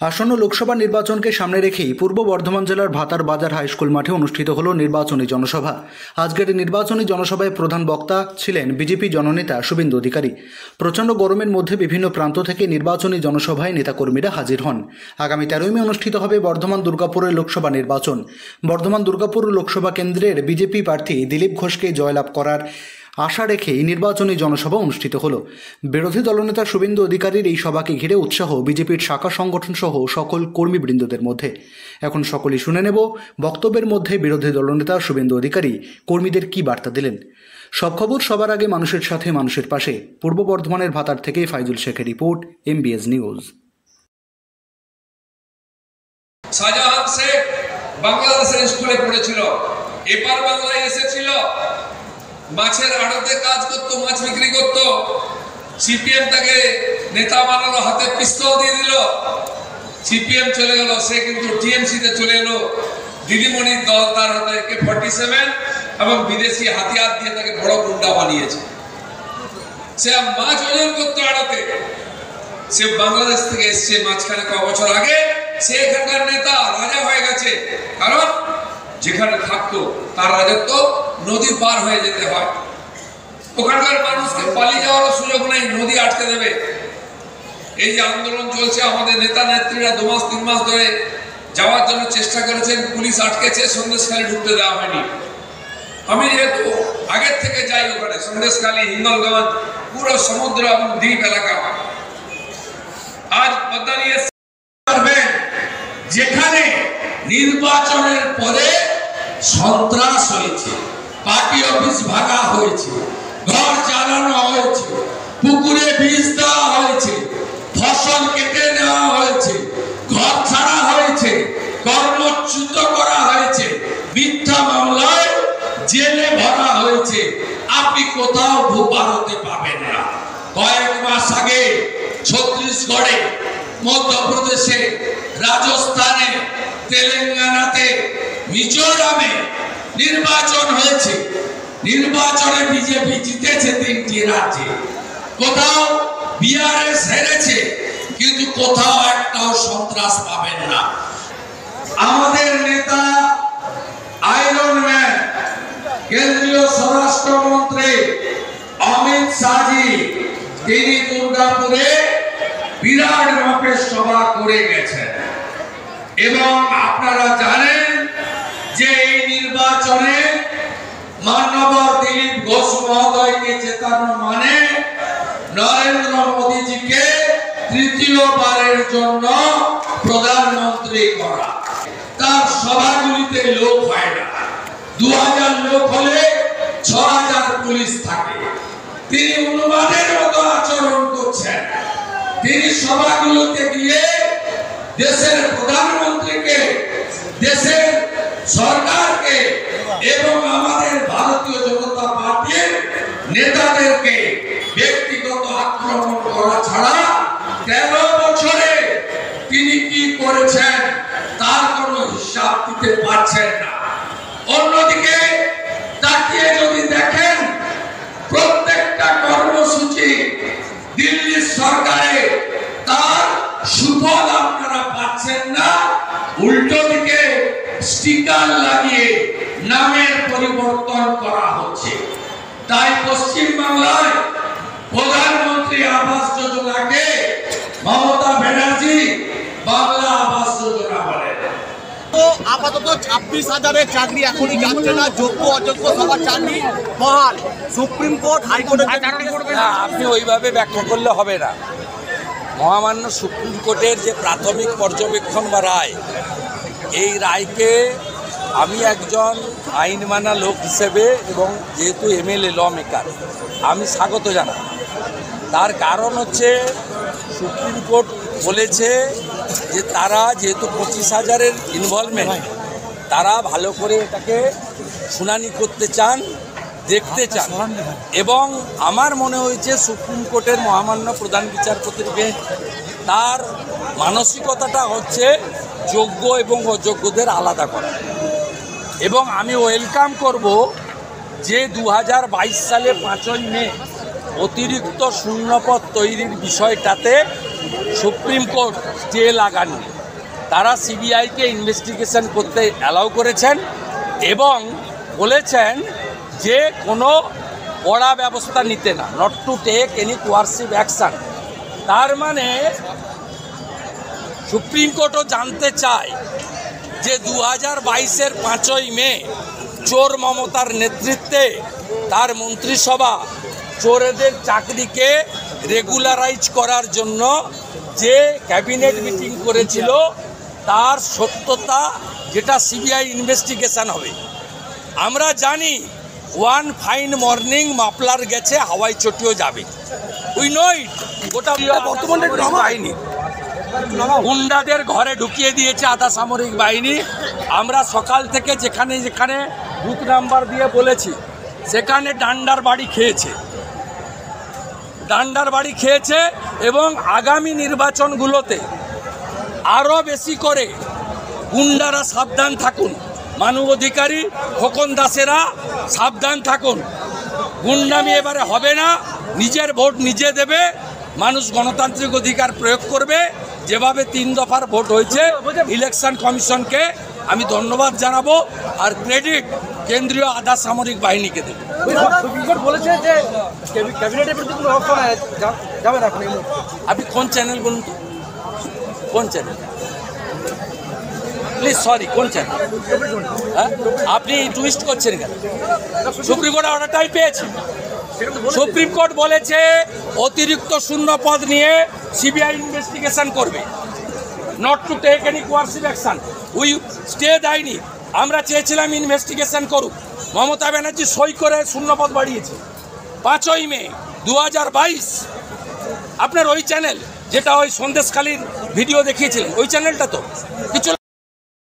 আসন্ন লোকসভা নির্বাচনকে সামনে রেখেই পূর্ব বর্ধমান জেলার ভাতার বাজার হাই স্কুল মাঠে অনুষ্ঠিত হল নির্বাচনী জনসভা। আজকের নির্বাচনী জনসভায় প্রধান বক্তা ছিলেন বিজেপি জননেতা শুভেন্দু অধিকারী। প্রচণ্ড গরমের মধ্যে বিভিন্ন প্রান্ত থেকে নির্বাচনী জনসভায় নেতাকর্মীরা হাজির হন। আগামী 13 মে অনুষ্ঠিত হবে বর্ধমান দুর্গাপুরের লোকসভা নির্বাচন। বর্ধমান দুর্গাপুর লোকসভা কেন্দ্রের বিজেপি প্রার্থী দিলীপ ঘোষকে জয়লাভ করার আশা রেখে এই নির্বাচনী জনসভা অনুষ্ঠিত হল। বিরোধী দলনেতা শুভেন্দু অধিকারীর এই সভাকে ঘিরে উৎসাহ বিজেপির শাখা সংগঠন সহ সকল কর্মীবৃন্দদের মধ্যে। এখন সকলেই শুনে নেব বক্তব্যের মধ্যে বিরোধী দলনেতা শুভেন্দু অধিকারী কর্মীদের কি বার্তা দিলেন। সব খবর সবার আগে মানুষের সাথে মানুষের পাশে। পূর্ব বর্ধমানের ভাতার থেকে ফাইজুল শেখের report, MBS news. Shahjahan Sheikh বাংলাদেশের স্কুলে পড়েছিল, এপার বাংলায় এসেছিল, মাছের আড়তে কাজ করতো, মাছ বিক্রি করতো। সিপিএম তাকে নেতা বানালো, হাতে পিস্তল দিয়ে দিল, সিপিএম চলে গেল, সে কিন্তু টিএমসিতে চলে এলো। দিদিমণির দল তার হাতে AK-47 এবং বিদেশি হাতিয়ার দিয়ে তাকে বড় গুন্ডা বানিয়েছে। সে মাছ ওজন করতো আড়তে, সে বাংলাদেশ থেকে এসছে মাঝখানে ক বছর আগে। সে এখানকার নেতা, রাজা হয়ে গেছে, কারণ যেখানে থাকতো তার রাজত্ব নদী পার হয়ে যেতে হয়। ওখানকার মানুষকে পালিয়ে যাওয়ার সুযোগ নেই, নদী আটকে দেবে। এই যে আন্দোলন চলছে, আমাদের নেতা নেত্রীরা 2 মাস 3 মাস ধরে যাওয়ার জন্য চেষ্টা করেছেন, পুলিশ আটকেছে, সন্দেশখালী ঢুকতে দেওয়া হয়নি। আমি যেহেতু আগের থেকে যাই ওখানে, সন্দেশখালী, হিঙ্গলগঞ্জ, পুরো সমুদ্র এবং দ্বীপ এলাকা। আজ পদ্মা নিয়ে যেখানে নির্বাচনের পরে সন্ত্রাস হয়েছে, পার্টি অফিস ভাঙা হয়েছে, ঘর জ্বালানো হয়েছে, পুকুরে বিষ দেওয়া হয়েছে, ফসল কেটে নেওয়া হয়েছে, ঘর ছাড়া হয়েছে, কর্মচ্যুত করা হয়েছে, মিথ্যা মামলায় জেলে ভরা হয়েছে। আপনি কোথাও ভারতে পাবেন না। কয়েক মাস আগে ছত্তিশগড়ে, মধ্যপ্রদেশে, রাজস্থানে, তেলেঙ্গানাতে, মিজোরামে নির্বাচন হয়েছে। নির্বাচনে বিজেপি জিতেছে 3টি রাজ্যে। কোথাও বিআরএস হেরেছে, কিন্তু কোথাও একটাও সন্ত্রাস পাবেন না। আমাদের নেতা আয়রন ম্যান কেন্দ্রীয় স্বরাষ্ট্রমন্ত্রী অমিত শাহজি, তিনি দুর্গাপুরে বিরাট মাপের সভা করে গেছেন। এবং আপনারা জানেন যে এই নির্বাচনে মাননীয় দিলীপ ঘোষ মহোদয়কে জেতানো মানে নরেন্দ্র মোদীজিকে তৃতীয়বারের জন্য প্রধানমন্ত্রী করা। তার সভাগুলিতে লোক হয় না, 2000 লোক হলে 6000 পুলিশ থাকে। তিনি অনুমানের মতো আচরণ করছেন। তিনি সভাগুলোতে গিয়ে দেশের প্রধানমন্ত্রীকে, দেশের সরকারকে এবং আমাদের ভারতীয় জনতা পার্টির নেতাদেরকে ব্যক্তিগত আক্রমণ করা ছাড়া 13 বছরে তিনি কি করেছেন তার কোনো হিসাব দিতে পারছেন না। অন্যদিকে তাকিয়ে যদি দেখেন, প্রত্যেকটা কর্মসূচি দিল্লির সরকারে, তার সুফল আপনারা পাচ্ছেন না। উল্টো দিকে স্টিকার লাগিয়ে নামের পরিবর্তন করা হচ্ছে। তাই পশ্চিম বাংলায় প্রধানমন্ত্রী আবাস যোজনাকে মমতা ব্যানার্জি বাংলা আবাস যোজনা বলেন। আপাতত 26,000-এর চাকরি এখনই যাচ্ছে না, যোগ্য অযোগ্য সবার চাকরি বহাল। সুপ্রিম কোর্ট, হাইকোর্টে আপনি ওইভাবে ব্যাখ্যা করলে হবে না। মহামান্য সুপ্রিম কোর্টের যে প্রাথমিক পর্যবেক্ষণ বা রায়, এই রায়কে আমি একজন আইন মানা লোক হিসেবে এবং যেহেতু MLA ল মেকার, আমি স্বাগত জানাই। তার কারণ হচ্ছে সুপ্রিম কোর্ট বলেছে যে তারা যেহেতু 25,000-এর ইনভলভমেন্ট, তারা ভালো করে এটাকে শুনানি করতে চান, দেখতে চান। এবং আমার মনে হয়েছে সুপ্রিম কোর্টের মহামান্য প্রধান বিচারপতির বেঞ্চ, তার মানসিকতাটা হচ্ছে যোগ্য এবং অযোগ্যদের আলাদা করা। এবং আমি ওয়েলকাম করব যে 2022 সালে 5ই মে অতিরিক্ত শূন্যপদ তৈরির বিষয়টাতে সুপ্রিম কোর্ট স্টে লাগাননি, তারা সিবিআইকে ইনভেস্টিগেশন করতে অ্যালাউ করেছেন এবং বলেছেন যে কোনো কড়া ব্যবস্থা নিতে না, not to take any coercive action. তার মানে সুপ্রিম কোর্টও জানতে চায় যে 2022-এর 5ই মে চোর মমতার নেতৃত্বে তার মন্ত্রিসভা চোরেদের চাকরিকে রেগুলারাইজ করার জন্য যে ক্যাবিনেট মিটিং করেছিল তার সত্যতা, যেটা সিবিআই ইনভেস্টিগেশন হবে। আমরা জানি ওয়ান ফাইন মর্নিং মাফলার গেছে, হাওয়াই চটিও যাবে, উই নো ইট। গোটা বর্তমানে বাহিনী গুন্ডাদের ঘরে ঢুকিয়ে দিয়েছে আধা সামরিক বাহিনী। আমরা সকাল থেকে যেখানে যেখানে বুথ নাম্বার দিয়ে বলেছি সেখানে ডান্ডার বাড়ি খেয়েছে এবং আগামী নির্বাচনগুলোতে আরও বেশি করে গুন্ডারা সাবধান থাকুন, মানবাধিকারী খোকন দাসেরা সাবধান থাকুন। গুন্ডামি এবারে হবে না, নিজের ভোট নিজে দেবে, মানুষ গণতান্ত্রিক অধিকার প্রয়োগ করবে। যেভাবে 3 দফার ভোট হয়েছে, ইলেকশন কমিশনকে আমি ধন্যবাদ জানাবো আর ক্রেডিট কেন্দ্রীয় আধা সামরিক বাহিনীকে দেবে। বলেছে যে ক্যাবিনেটের প্রতি কোনো অপশন যাবে না। আপনি কোন চ্যানেল বলুন তো, কোন চ্যানেল প্লিজ, সরি কোন চ্যানেল? হ্যাঁ, আপনি টুইস্ট করছেন কেন? সুপ্রিম কোর্ট অর্ডারটাই পেয়েছে। সুপ্রিম কোর্ট বলেছে অতিরিক্ত শূন্য পদ নিয়ে সিবিআই ইনভেস্টিগেশন করবে, not to take any coercive action. We stay দেয়নি, আমরা চেয়েছিলাম ইনভেস্টিগেশন করুক। মমতা ব্যানার্জি সই করে শূন্যপদ বাড়িয়েছে 5ই মে 2022। আপনার ওই চ্যানেল যেটা ওই সন্দেশখালীর ভিডিও দেখিয়েছিলেন, ওই চ্যানেলটা তো কিছু